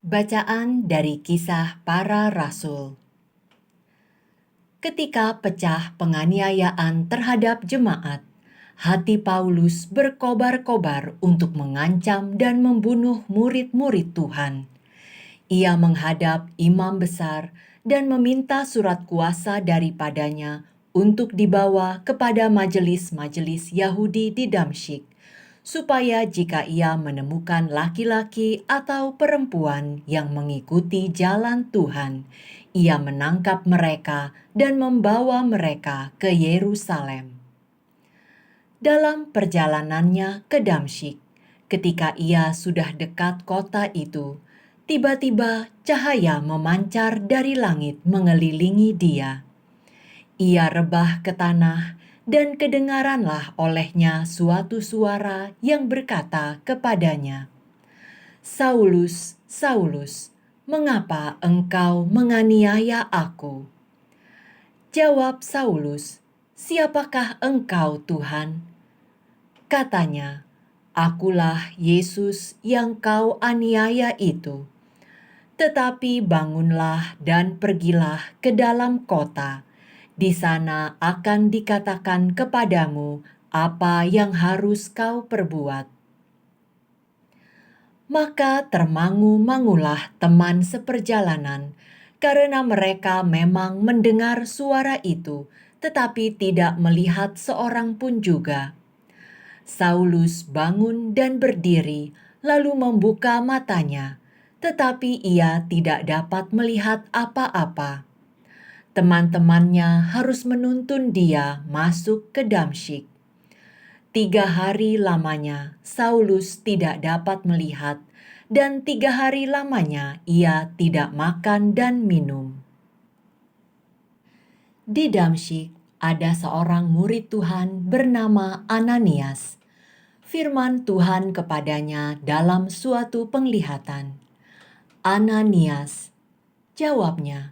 Bacaan dari Kisah Para Rasul. Ketika pecah penganiayaan terhadap jemaat, hati Paulus berkobar-kobar untuk mengancam dan membunuh murid-murid Tuhan. Ia menghadap imam besar dan meminta surat kuasa daripadanya untuk dibawa kepada majelis-majelis Yahudi di Damsyik, supaya jika ia menemukan laki-laki atau perempuan yang mengikuti jalan Tuhan, ia menangkap mereka dan membawa mereka ke Yerusalem. Dalam perjalanannya ke Damsyik, ketika ia sudah dekat kota itu, tiba-tiba cahaya memancar dari langit mengelilingi dia. Ia rebah ke tanah, dan kedengaranlah olehnya suatu suara yang berkata kepadanya, "Saulus, Saulus, mengapa engkau menganiaya aku?" Jawab Saulus, "Siapakah engkau, Tuhan?" Katanya, "Akulah Yesus yang kau aniaya itu. Tetapi bangunlah dan pergilah ke dalam kota. Di sana akan dikatakan kepadamu apa yang harus kau perbuat." Maka termangu-mangulah teman seperjalanan, karena mereka memang mendengar suara itu, tetapi tidak melihat seorang pun juga. Saulus bangun dan berdiri, lalu membuka matanya, tetapi ia tidak dapat melihat apa-apa. Teman-temannya harus menuntun dia masuk ke Damsyik. 3 hari lamanya Saulus tidak dapat melihat, dan 3 hari lamanya ia tidak makan dan minum. Di Damsyik ada seorang murid Tuhan bernama Ananias. Firman Tuhan kepadanya dalam suatu penglihatan, "Ananias." Jawabnya,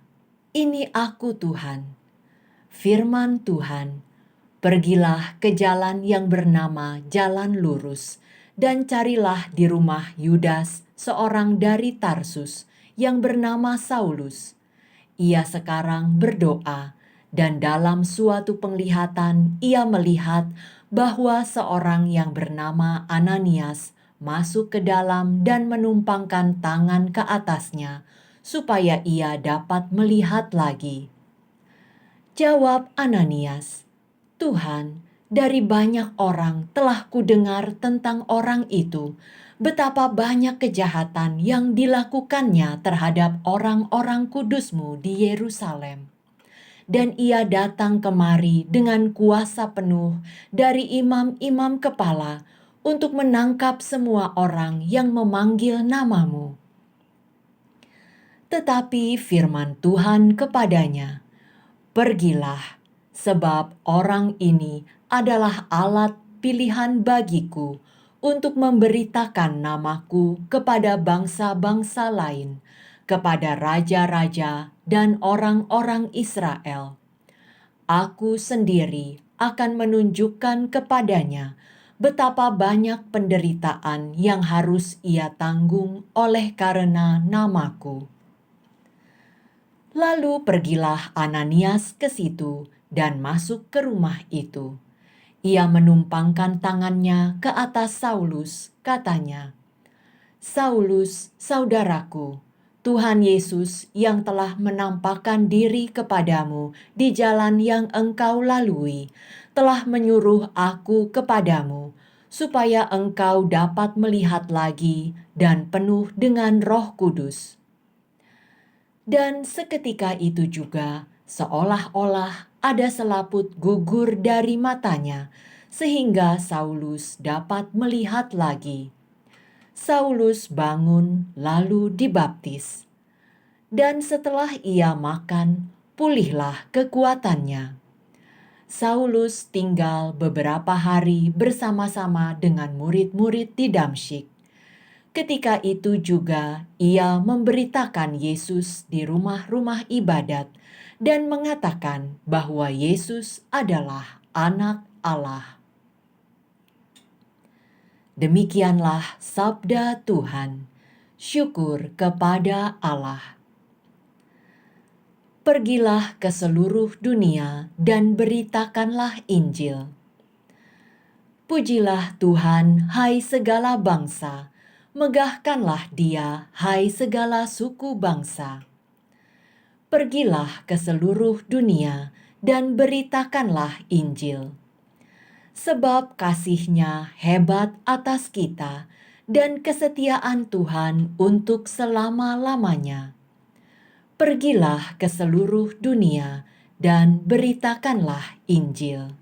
"Ini aku, Tuhan." Firman Tuhan, "Pergilah ke jalan yang bernama Jalan Lurus, dan carilah di rumah Yudas seorang dari Tarsus yang bernama Saulus. Ia sekarang berdoa, dan dalam suatu penglihatan ia melihat bahwa seorang yang bernama Ananias masuk ke dalam dan menumpangkan tangan ke atasnya, supaya ia dapat melihat lagi." Jawab Ananias, "Tuhan, dari banyak orang telah kudengar tentang orang itu, betapa banyak kejahatan yang dilakukannya terhadap orang-orang kudus-Mu di Yerusalem. Dan ia datang kemari dengan kuasa penuh dari imam-imam kepala untuk menangkap semua orang yang memanggil nama-Mu." Tetapi firman Tuhan kepadanya, "Pergilah, sebab orang ini adalah alat pilihan bagiku untuk memberitakan namaku kepada bangsa-bangsa lain, kepada raja-raja dan orang-orang Israel. Aku sendiri akan menunjukkan kepadanya betapa banyak penderitaan yang harus ia tanggung oleh karena namaku." Lalu pergilah Ananias ke situ dan masuk ke rumah itu. Ia menumpangkan tangannya ke atas Saulus, katanya, "Saulus, saudaraku, Tuhan Yesus yang telah menampakkan diri kepadamu di jalan yang engkau lalui, telah menyuruh aku kepadamu, supaya engkau dapat melihat lagi dan penuh dengan Roh Kudus." Dan seketika itu juga, seolah-olah ada selaput gugur dari matanya, sehingga Saulus dapat melihat lagi. Saulus bangun lalu dibaptis. Dan setelah ia makan, pulihlah kekuatannya. Saulus tinggal beberapa hari bersama-sama dengan murid-murid di Damsyik. Ketika itu juga ia memberitakan Yesus di rumah-rumah ibadat dan mengatakan bahwa Yesus adalah Anak Allah. Demikianlah sabda Tuhan. Syukur kepada Allah. Pergilah ke seluruh dunia dan beritakanlah Injil. Pujilah Tuhan, hai segala bangsa, megahkanlah Dia, hai segala suku bangsa. Pergilah ke seluruh dunia dan beritakanlah Injil. Sebab kasih-Nya hebat atas kita dan kesetiaan Tuhan untuk selama-lamanya. Pergilah ke seluruh dunia dan beritakanlah Injil.